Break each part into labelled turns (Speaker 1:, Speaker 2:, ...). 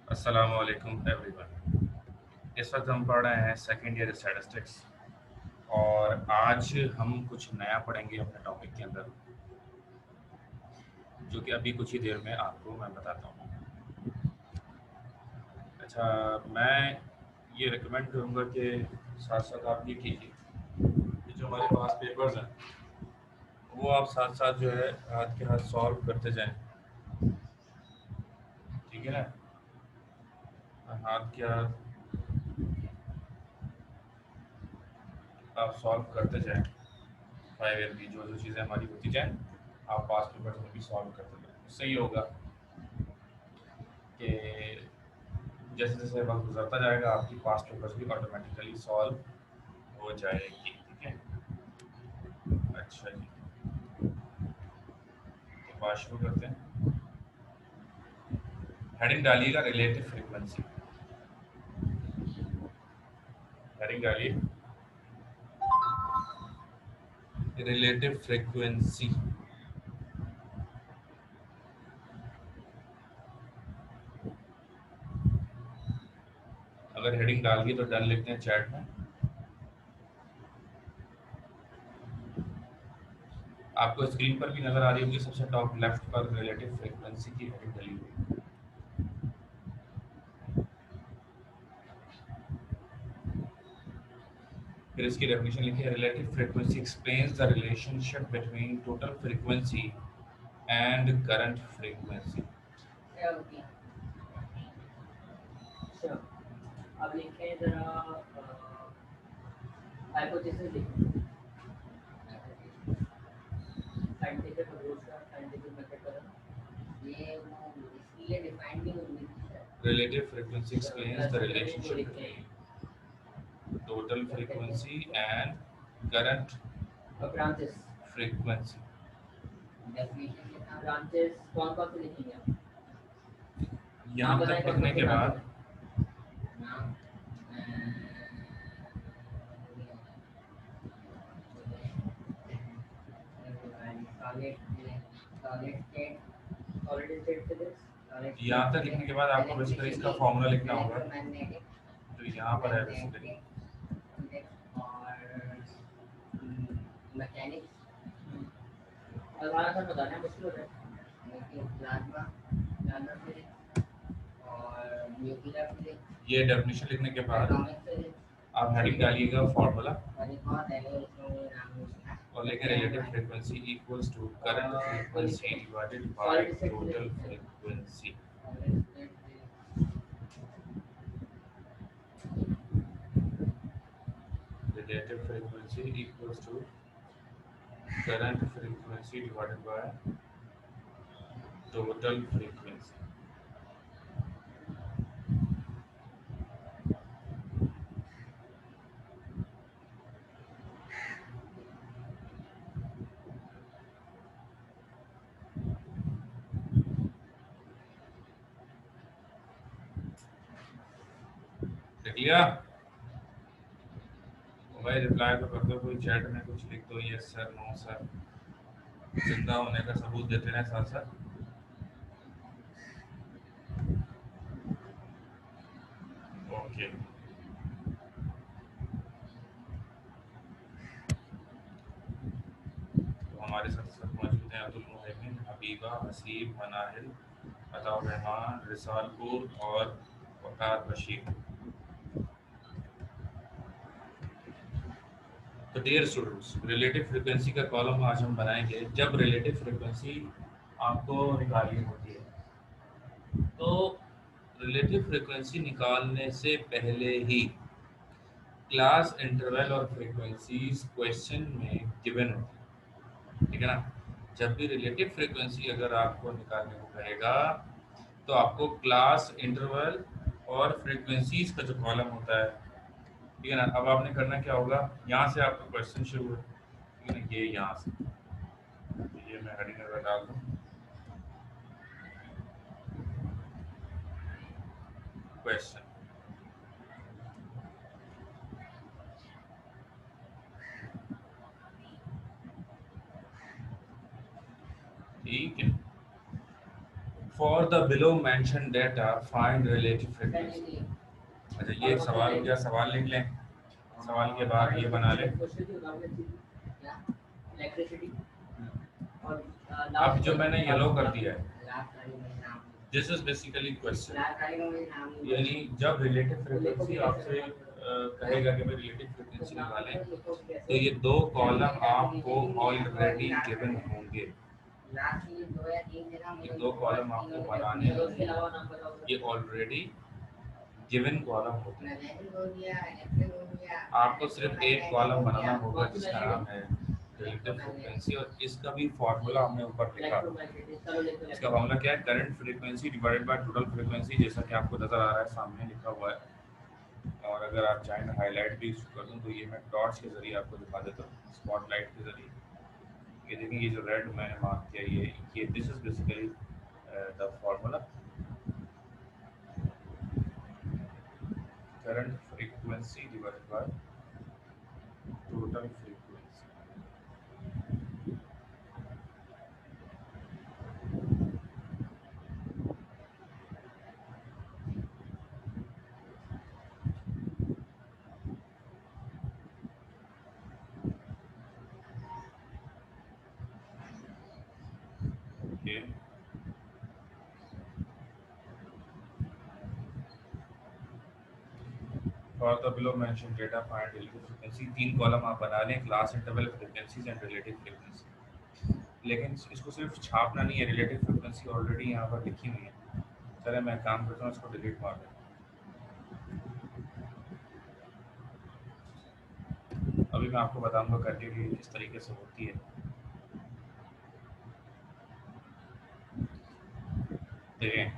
Speaker 1: अस्सलाम वालेकुम एवरीवन। इस वक्त हम पढ़ रहे हैं सेकेंड ईयर स्टैटिस्टिक्स और आज हम कुछ नया पढ़ेंगे अपने टॉपिक के अंदर, जो कि अभी कुछ ही देर में आपको मैं बताता हूँ। अच्छा, मैं ये रिकमेंड करूँगा कि साथ साथ आप ये कीजिए कि जो हमारे पास पेपर्स हैं वो आप साथ साथ जो है हाथ के हाथ सॉल्व करते जाएं। ठीक है ना? हाथ के हाथ आप सॉल्व करते जाएं। 5 ईयर की जो जो चीज़ें हमारी होती जाएं आप पास पेपर्स में भी सॉल्व करते जाएं। उससे ये होगा कि जैसे जैसे वक्त गुजरता जाएगा आपकी पास्ट पेपर्स भी ऑटोमेटिकली सॉल्व हो जाएगी। ठीक है? अच्छा जी, तो बात शुरू करते हैं। हेडिंग डालिएगा रिलेटिव फ्रीक्वेंसी। हेडिंग डालिए रिलेटिव फ्रीक्वेंसी। अगर हेडिंग डाल दी तो डन लिखते हैं चैट में। आपको स्क्रीन पर भी नजर आ रही होगी सबसे टॉप लेफ्ट पर रिलेटिव फ्रीक्वेंसी की हेडिंग डली हुई। फिर इसकी डेफिनेशन लिखिए। Relative frequency explains the relationship between total frequency and current frequency.
Speaker 2: अच्छा, अब लिखें जरा हाइपोथेसिस लिखें। साइंटिफिक अप्रोच का साइंटिफिक मेथड का ये वो इसलिए डिफाइन भी होगी शायद।
Speaker 1: Relative frequency explains the
Speaker 2: plus को
Speaker 1: relationship
Speaker 2: लिखते हैं
Speaker 1: between total
Speaker 2: क्या कहते हैं
Speaker 1: frequency
Speaker 2: इसको
Speaker 1: and current
Speaker 2: branches.
Speaker 1: frequency।
Speaker 2: Definition लिखना ब्रांचेस कौन कौन से लिखेंगे आप? नाम
Speaker 1: यहाँ
Speaker 2: बताएं
Speaker 1: तक
Speaker 2: कौन
Speaker 1: लिखने
Speaker 2: कौन से
Speaker 1: के
Speaker 2: ब्रांचेस
Speaker 1: बाद
Speaker 2: हैं? नाम solid solid state solid state physics solid
Speaker 1: यहाँ
Speaker 2: स्टेट
Speaker 1: तक लिखने के बाद
Speaker 2: फिजिक्स
Speaker 1: आपको बेसिकली इसका
Speaker 2: इलेक्ट्रिसिटी
Speaker 1: फॉर्मूला लिखना होगा
Speaker 2: इलेक्ट्रोमैग्नेटिक
Speaker 1: जो यहाँ पर है बेसिकली।
Speaker 2: मैग्नेटिक और मैकेनिक्स। और हमारा सर बताना मुश्किल होता है लेकिन प्लाज्मा प्लाज्मा फिजिक्स और न्यूक्लियर फिजिक्स
Speaker 1: ये डेफिनेशन लिखने के बाद
Speaker 2: एटॉमिक फिजिक्स
Speaker 1: आप हेडिंग डालिएगा फॉर्मूला
Speaker 2: और एक और है उसमें मुझे नाम नहीं पता।
Speaker 1: और लेकर relative frequency equals to current
Speaker 2: और कोई लिखते
Speaker 1: फ्रीक्वेंसी
Speaker 2: हैं
Speaker 1: divided by
Speaker 2: solid state
Speaker 1: total
Speaker 2: physics
Speaker 1: frequency.
Speaker 2: Solid state physics
Speaker 1: relative frequency equals to current frequency divided by total frequency. देख लिया? भाई रिप्लाई तो कर दो, कोई चैट में कुछ लिख दो, यस सर, नो सर। जिंदा होने का सबूत देते रहे साथ साथ। ओके, तो हमारे साथ सब मौजूद हैं अब्दुल मोहम्मद, हबीबा, हसीब, मनाहिल, अताउर रहमान, रिसालपुर और वकार बशीर। तो डियर स्टूडेंट्स, रिलेटिव फ्रीक्वेंसी का कॉलम आज हम बनाएंगे जब रिलेटिव फ्रीक्वेंसी आपको निकालनी होती है। तो रिलेटिव फ्रीक्वेंसी निकालने से पहले ही क्लास इंटरवल और फ्रीक्वेंसीज क्वेश्चन में गिवन होती है। ठीक है ना? जब भी रिलेटिव फ्रीक्वेंसी अगर आपको निकालने को कहेगा तो आपको क्लास इंटरवल और फ्रीक्वेंसीज का जो कॉलम होता है, ठीक है ना, अब आपने करना क्या होगा, यहाँ से आपका क्वेश्चन शुरू है। ठीक है ना? ये यहाँ से, तो ये मैं हेडिंग अगर डाल दूँ क्वेश्चन। ठीक है, for the below mention data find relative frequency. अच्छा ये एक सवाल हो गया, सवाल लिख लें, सवाल के बाद ये बना लें। अब जो मैंने येलो कर दिया है, दिस इज बेसिकली क्वेश्चन, यानी जब रिलेटिव फ्रीक्वेंसी आपसे कहेगा कि भाई रिलेटिव फ्रीक्वेंसी निकालें, तो ये दो कॉलम आपको ऑलरेडी गिवन होंगे। ये दो कॉलम आपको बनाने होंगे, ये ऑलरेडी गिवन कॉलम होते हैं। आपको सिर्फ एक कॉलम बनाना होगा जिसका नाम है रिलेटिव फ्रीक्वेंसी, और इसका भी फार्मूला हमने ऊपर लिखा। इसका फार्मूला क्या है? Current frequency divided by total frequency, जैसा कि आपको नजर आ रहा है सामने लिखा हुआ है। और अगर आप चाहें तो हाईलाइट भी कर दूं, तो ये मैं टॉर्च के जरिए आपको दिखा देता हूँ, स्पॉटलाइट के जरिए। ये देखिए, ये जो रेड मैंने मार्क किया, ये this is basically the formula. Current frequency divided by total frequency. Okay, for the below mention data find relative frequency. तीन कॉलम आप बना लें, class interval frequencies and relative frequency. लेकिन इसको सिर्फ छापना नहीं है, रिलेटिव फ्रीक्वेंसी ऑलरेडी यहाँ पर लिखी हुई है। चले मैं काम करता हूँ, इसको डिलीट मार देता हूँ। अभी मैं आपको बताऊंगा करके कि किस तरीके से होती है। देखें,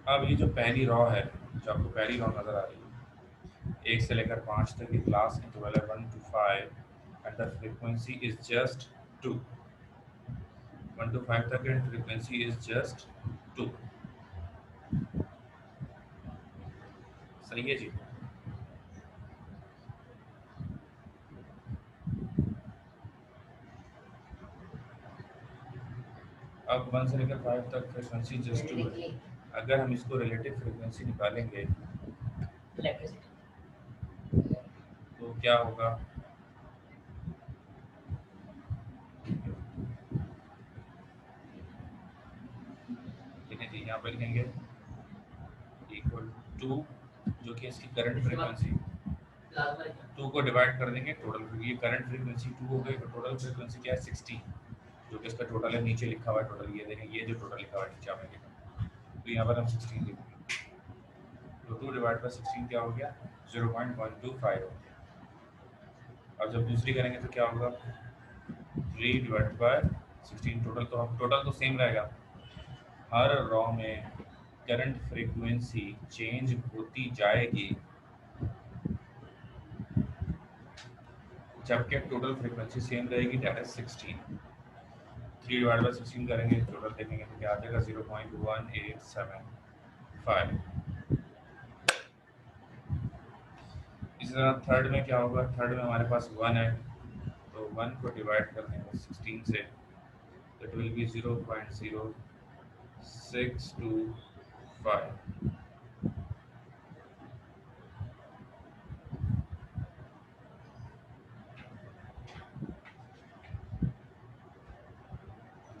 Speaker 1: अब ये जो पहली रॉ है, जो आपको पहली रॉ नजर आ रही है, 1 से लेकर 5 तक की क्लास इंटरवल है 1 to 5 and the frequency is just 2। 1 to 5 तक एंड फ्रीक्वेंसी इज जस्ट 2। सही है जी। अब 1 से लेकर 5 तक फ्रीक्वेंसी जस्ट 2 है। अगर हम इसको रिलेटिव फ्रीक्वेंसी निकालेंगे तो क्या होगा? देखिए जी, यहाँ पर लिखेंगे इक्वल टू, जो कि इसकी करंट फ्रीक्वेंसी, 2 को डिवाइड कर देंगे टोटल। ये करंट फ्रीक्वेंसी 2 हो गई, तो टोटल फ्रीक्वेंसी क्या है? 16, जो कि इसका टोटल है। नीचे लिखा हुआ है टोटल, ये देखें, ये जो टोटल लिखा हुआ है नीचे आपने लिखा, तो यहाँ पर हम 16 लिखेंगे। तो 2 डिवाइड बाई 16 क्या हो गया? 0.125 हो गया। अब जब दूसरी करेंगे तो क्या होगा? 3 डिवाइड बाय 16। टोटल तो सेम रहेगा। हर रॉ में करंट फ्रीक्वेंसी चेंज होती जाएगी, जबकि टोटल फ्रीक्वेंसी सेम रहेगी, डेट इज 16। 3 डिवाइड बाय 16 करेंगे, टोटल देखेंगे तो क्या आ जाएगा? 0.1875। इसी तरह थर्ड में क्या होगा? थर्ड में हमारे पास 1 है, तो 1 को डिवाइड कर देंगे 16 से, तो it will be 0.0625।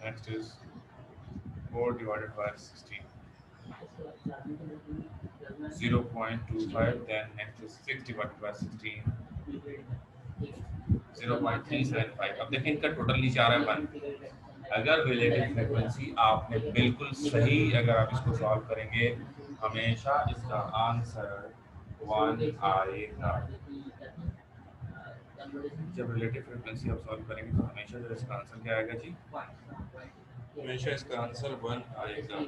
Speaker 1: Next is 4 divided by 16, 0.25. Then next is 6 divided by 16, 0.375. अब देखें इनका टोटल नीचे आ रहा है 1। अगर रिलेटिव फ्रीक्वेंसी आपने बिल्कुल सही, अगर आप इसको सॉल्व करेंगे, हमेशा इसका आंसर 1 आएगा। जब रिलेटिव फ्रीक्वेंसी आप सॉल्व करेंगे तो हमेशा जो इसका आंसर क्या आएगा जी? हमेशा इसका आंसर 1 आएगा।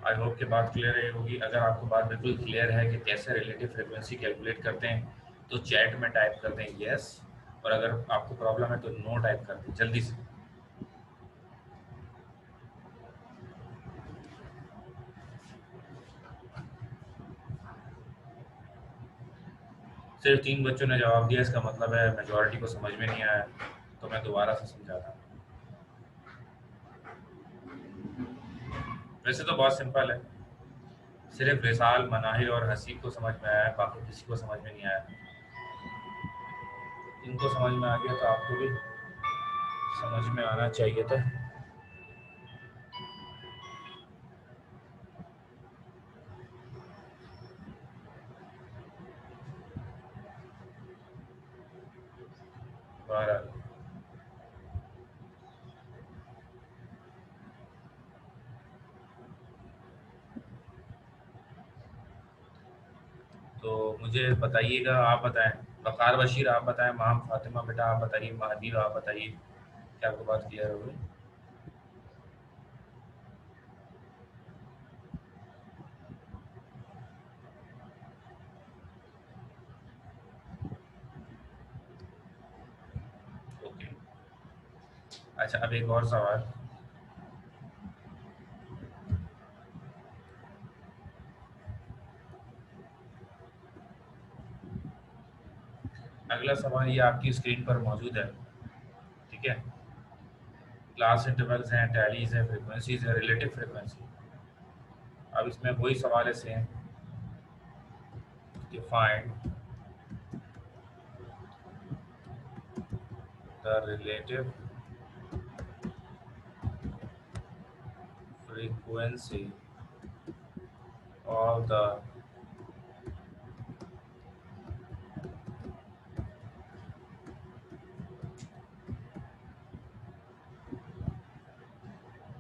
Speaker 1: आई होप कि बात क्लियर है होगी। अगर आपको बात बिल्कुल क्लियर है कि कैसे रिलेटिव फ्रीक्वेंसी कैलकुलेट करते हैं, तो चैट में टाइप कर दें यस, और अगर आपको प्रॉब्लम है तो नो टाइप कर दें जल्दी से। सिर्फ 3 बच्चों ने जवाब दिया, इसका मतलब है मेजॉरिटी को समझ में नहीं आया, तो मैं दोबारा से समझाता हूँ। वैसे तो बहुत सिंपल है, सिर्फ रिसाल, मनाहिर और हसीब को समझ में आया है, बाकी किसी को समझ में नहीं आया। इनको समझ में आ गया तो आपको भी समझ में आना चाहिए था। बहरहाल तो मुझे बताइएगा, आप बताएं, वकार बशीर आप बताएं, माम फातिमा बेटा आप बताइए, महादीर आप बताइए, क्या आपको बात क्लियर हो गई? ओके। अच्छा, अब एक और सवाल। अगला सवाल ये आपकी स्क्रीन पर मौजूद है, ठीक है। क्लास इंटरवल्स हैं, टैलीज हैं, फ्रीक्वेंसीज है, रिलेटिव फ्रीक्वेंसी। अब इसमें वही सवाल है सेम कि find the relative frequency of the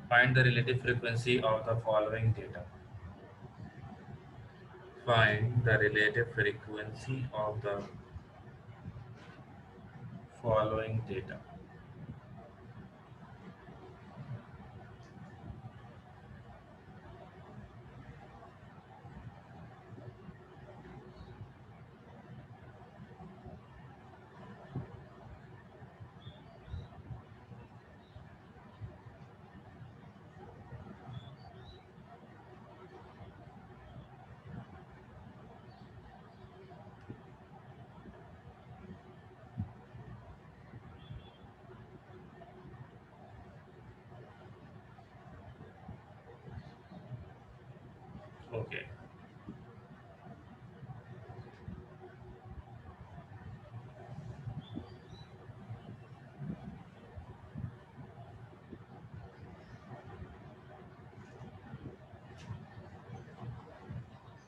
Speaker 1: find the relative frequency of the following data. Find the relative frequency of the following data. Okay.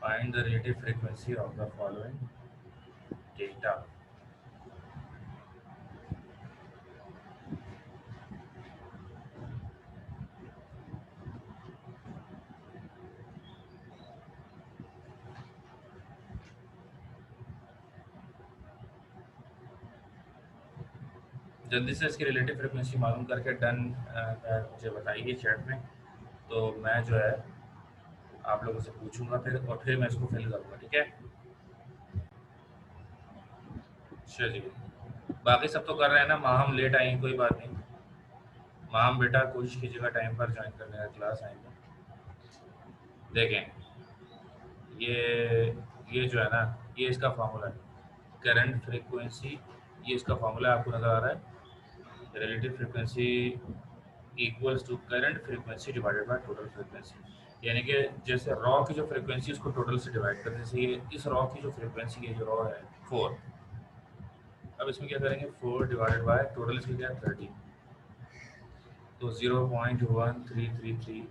Speaker 1: Find the relative frequency of the following data. जल्दी से इसकी relative frequency मालूम करके done मुझे बताइए chat में, तो मैं जो है आप लोगों से पूछूंगा फिर, और फिर मैं इसको फिल करूंगा, ठीक है। चलिए, बाकी सब तो कर रहे हैं ना, माहम लेट आएंगे कोई बात नहीं, माहम बेटा कोशिश कीजिएगा टाइम पर ज्वाइन करने का, क्लास आएंगे। देखें, ये जो है ना, ये इसका फार्मूला है, करंट फ्रीक्वेंसी, ये इसका फार्मूला आपको नज़र आ रहा है, relative frequency equals to current frequency divided by total frequency. यानी कि जैसे रॉ की जो फ्रीक्वेंसी उसको टोटल से डिवाइड करने से, ये इस रॉ की जो फ्रीक्वेंसी है, जो रॉ है 4, अब इसमें क्या करेंगे 4 डिवाइडेड बाय टोटल इसकी क्या 30, तो 0.1333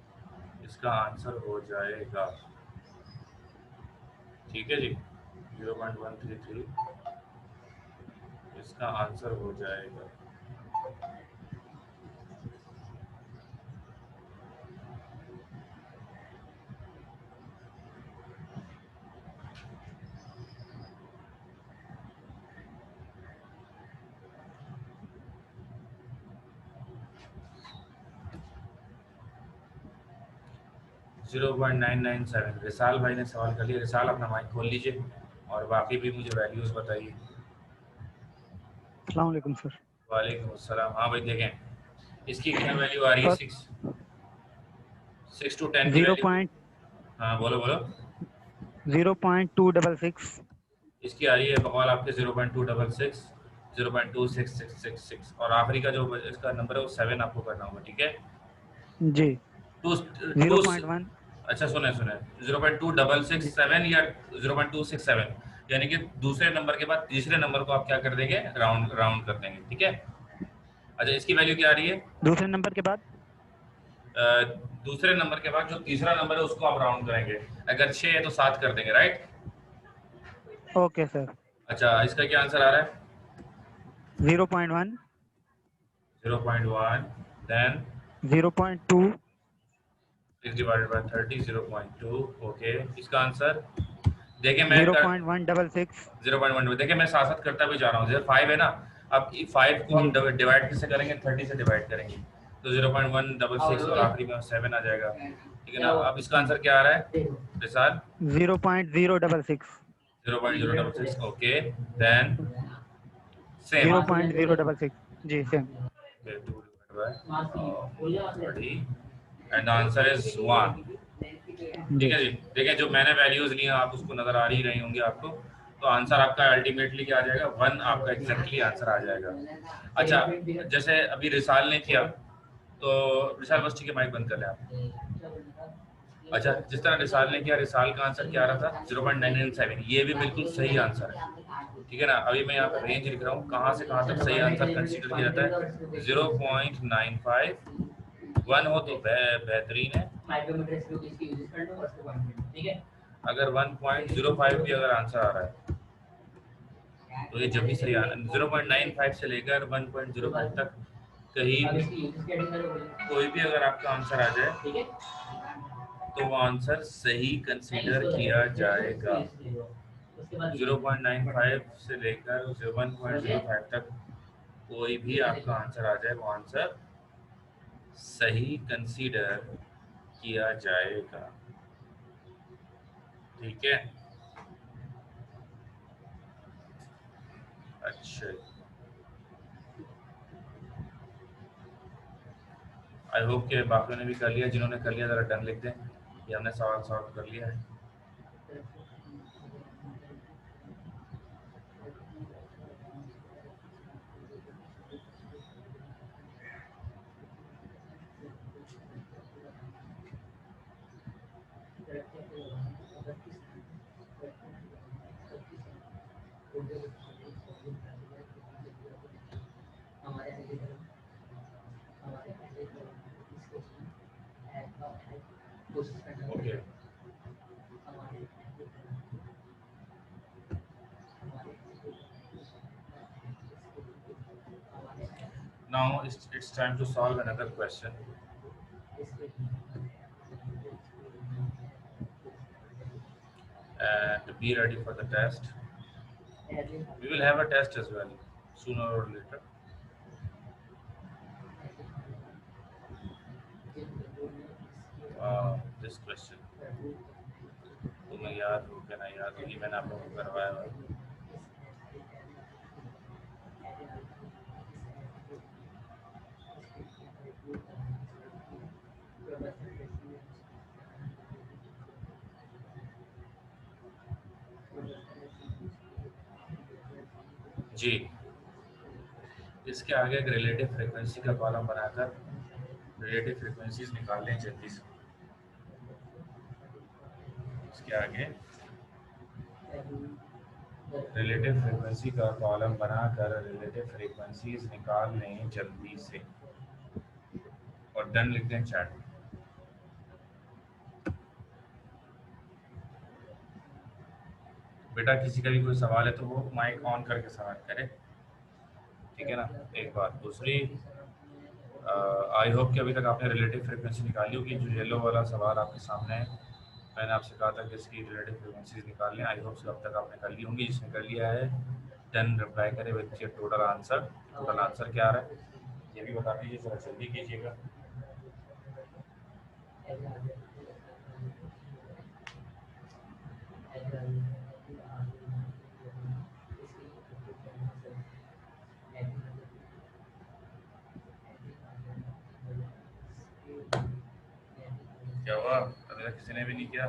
Speaker 1: इसका आंसर हो जाएगा, ठीक है जी। 0.133 इसका आंसर हो जाएगा। 0.997। रिसाल भाई ने सवाल कर लिया, रिसाल अपना माइक खोल लीजिए और बाकी भी मुझे वैल्यूज़ बताइए।
Speaker 3: अस्सलाम वालेकुम सर।
Speaker 1: वालेकुम अस्सलाम। हाँ भाई, देखें इसकी क्या वैल्यू आ रही है, 6 to 10 की वैल्यू। हाँ बोलो बोलो।
Speaker 3: 0.266
Speaker 1: इसकी आ रही है बकौल आपके 0.266, 0.26666 और आखिरी का जो इसका नंबर है वो 7 आपको करना होगा, ठीक है।
Speaker 3: जी।
Speaker 1: Two two
Speaker 3: 0.1।
Speaker 1: अच्छा सुने सुने, 0.2667 या 0.267, यानी कि दूसरे नंबर के बाद तीसरे नंबर को आप क्या कर देंगे, राउंड राउंड कर देंगे, ठीक है। अच्छा इसकी वैल्यू क्या आ रही है,
Speaker 3: दूसरे नंबर के बाद
Speaker 1: अ, दूसरे नंबर के बाद जो तीसरा नंबर है उसको आप राउंड करेंगे, अगर 6 है तो 7 कर देंगे, राइट।
Speaker 3: Okay sir.
Speaker 1: अच्छा इसका क्या आंसर आ रहा है,
Speaker 3: 0.1,
Speaker 1: 0.1, then
Speaker 3: 0.2,
Speaker 1: is divided by 30, 0.2, okay. इसका आंसर देखिए मैं
Speaker 3: 0.166।
Speaker 1: 0.1, देखिए मैं साथ साथ करता भी जा रहा हूँ, जैसे 5 है ना, अब 5 को हम
Speaker 3: जी
Speaker 1: डिवाइड किससे करेंगे, 30 से डिवाइड करेंगे, तो 0.166 और आखिरी में 7 आ जाएगा, ठीक है ना। अब इसका आंसर क्या आ रहा है विशाल,
Speaker 3: 0.066।
Speaker 1: 0.066, okay, then same,
Speaker 3: 0.066। जी same.
Speaker 1: 2 divided by 30 and the answer is 1, ठीक
Speaker 3: जी
Speaker 1: है जी। देखिए जो मैंने वैल्यूज ली हैं आप उसको नजर आ ही रही होंगी आपको, तो आंसर आपका अल्टीमेटली क्या आ जाएगा, 1 आपका एग्जैक्टली आंसर आ जाएगा। अच्छा जैसे अभी रिसाल ने किया, तो रिसाल बस ठीक है, माइक बंद कर ले आप। अच्छा जिस तरह रिसाल ने किया, रिसाल का आंसर क्या आ रहा था 0.997, ये भी बिल्कुल सही आंसर है, ठीक है ना। अभी मैं यहाँ पे रेंज लिख रहा हूँ, कहाँ से कहाँ तक सही आंसर कंसीडर किया जाता है, 0.95, 1 हो तो बेहतरीन है, अगर 1.05 भी अगर आंसर आ रहा है तो ये जब भी सही, 0.95 से लेकर 1.05 तक कहीं कोई भी अगर आपका आंसर आ जाए तो वो आंसर सही कंसीडर किया जाएगा। 0.95 से लेकर 1.05 तक कोई भी आपका आंसर आ जाए, वो आंसर सही कंसीडर किया जाएगा, ठीक है। अच्छा आई होप कि बाकियों ने भी कर लिया, जिन्होंने कर लिया ज़रा डन लिख दें कि हमने सवाल सॉल्व कर लिया है। Okay. Now it's time to solve another question. And be ready for the test. We will have a test as well, sooner or later. This question. तुम्हें याद हो क्या, नहीं याद होगी, मैंने आप लोगों को करवाया हुआ है। जी इसके आगे एक रिलेटिव फ्रीक्वेंसी का कॉलम बनाकर रिलेटिव फ्रीक्वेंसीज निकाल लें जल्दी से। इसके आगे रिलेटिव फ्रीक्वेंसी का कॉलम बनाकर रिलेटिव फ्रीक्वेंसीज निकाल लें जल्दी से, और डन लिख दें चैट। बेटा किसी का भी कोई सवाल है तो वो माइक ऑन करके सवाल करे, ठीक है ना। एक बात, दूसरी आई होप कि अभी तक आपने रिलेटिव फ्रीक्वेंसी निकाली होगी। जो येलो वाला सवाल आपके सामने है, मैंने आपसे कहा था कि इसकी रिलेटिव फ्रीक्वेंसीज निकाल लें। आई होप अब तक आपने कर ली होंगी, जिसने कर लिया है देन रिप्लाई करें with your total answer. Total answer क्या आ रहा है ये भी बता दीजिए, जरा जल्दी कीजिएगा। क्या हुआ, अभी तक किसी ने भी नहीं किया,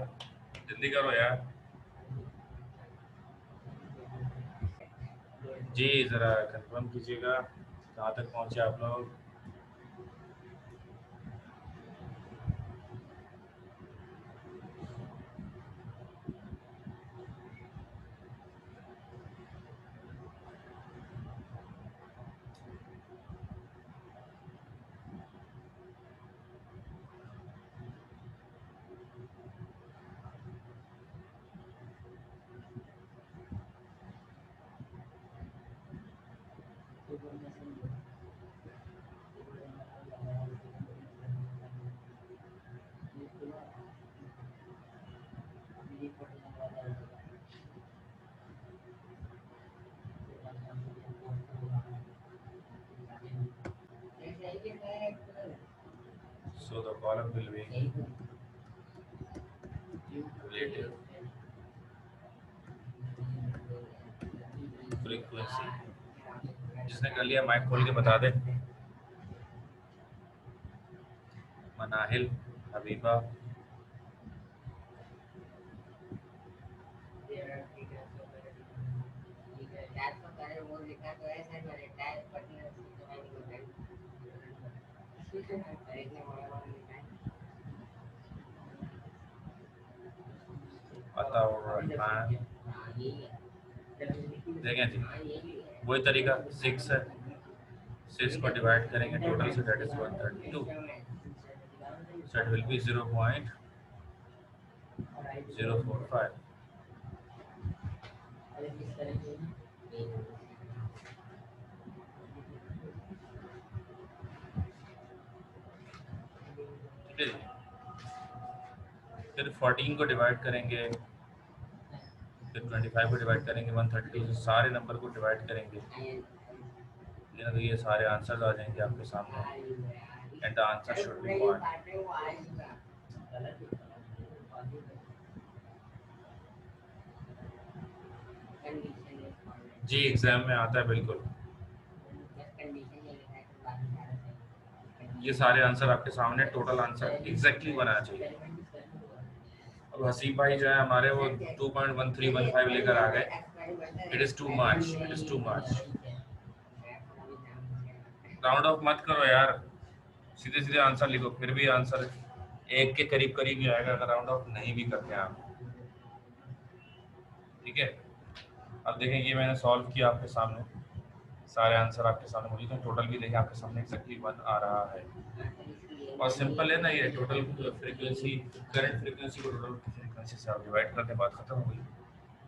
Speaker 1: जल्दी करो यार। जी ज़रा कंफर्म कीजिएगा कहाँ तक पहुँचे आप लोग। So the column will be relative frequency. जिसने कर लिया माइक खोल के बता दे। मनाहिल, हबीबा, अताउर रहमान। देखें जी, वही तरीका 6 है, 6 को डिवाइड करेंगे टोटल से, that is 132, so it will be 0.045. ठीक है जी। फिर 14 को डिवाइड करेंगे, फिर 25 को डिवाइड करेंगे 132 से, सारे नंबर को डिवाइड करेंगे, तो ये सारे आंसर्स आ जाएंगे आपके सामने, and the answer should be 1। जी एग्जाम में आता है बिल्कुल, ये सारे आंसर आपके सामने, टोटल आंसर एग्जैक्टली बनाना चाहिए। अब हसीब भाई जो है हमारे वो 2.1315 लेकर आ गए, it is too much, it is too much. Round of मत करो यार, सीधे सीधे आंसर लिखो, फिर भी आंसर एक के करीब करीब ही आएगा अगर राउंड ऑफ नहीं भी करते आप। ठीक है, अब देखें ये मैंने सॉल्व किया आपके सामने, सारे आंसर आपके सामने मौजूद हैं, टोटल भी देखें आपके सामने एग्जैक्टली 1 आ रहा है, और सिंपल है ना ये, टोटल फ्रीक्वेंसी, करंट फ्रीक्वेंसी को टोटल फ्रीक्वेंसी से आप डिवाइड करते, बात खत्म हो गई।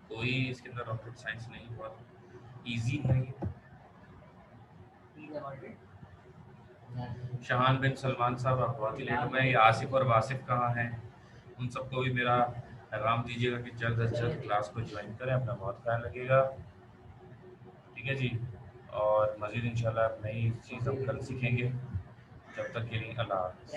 Speaker 1: कोई इसके अंदर रॉकेट साइंस नहीं, बहुत इजी है ये। शहान बिन सलमान साहब आप बहुत ही लेट हो गए। ये आसिफ और वासिफ कहाँ हैं, उन सबको भी मेरा पैगाम दीजिएगा कि जल्द से जल्द क्लास को ज्वाइन करें, अपना बहुत ख्याल रखिएगा। ठीक है जी, और मज़ीद इंशाल्लाह नई चीज़ हम कल सीखेंगे, जब तक के लिए अल्लाह हाफ़िज़।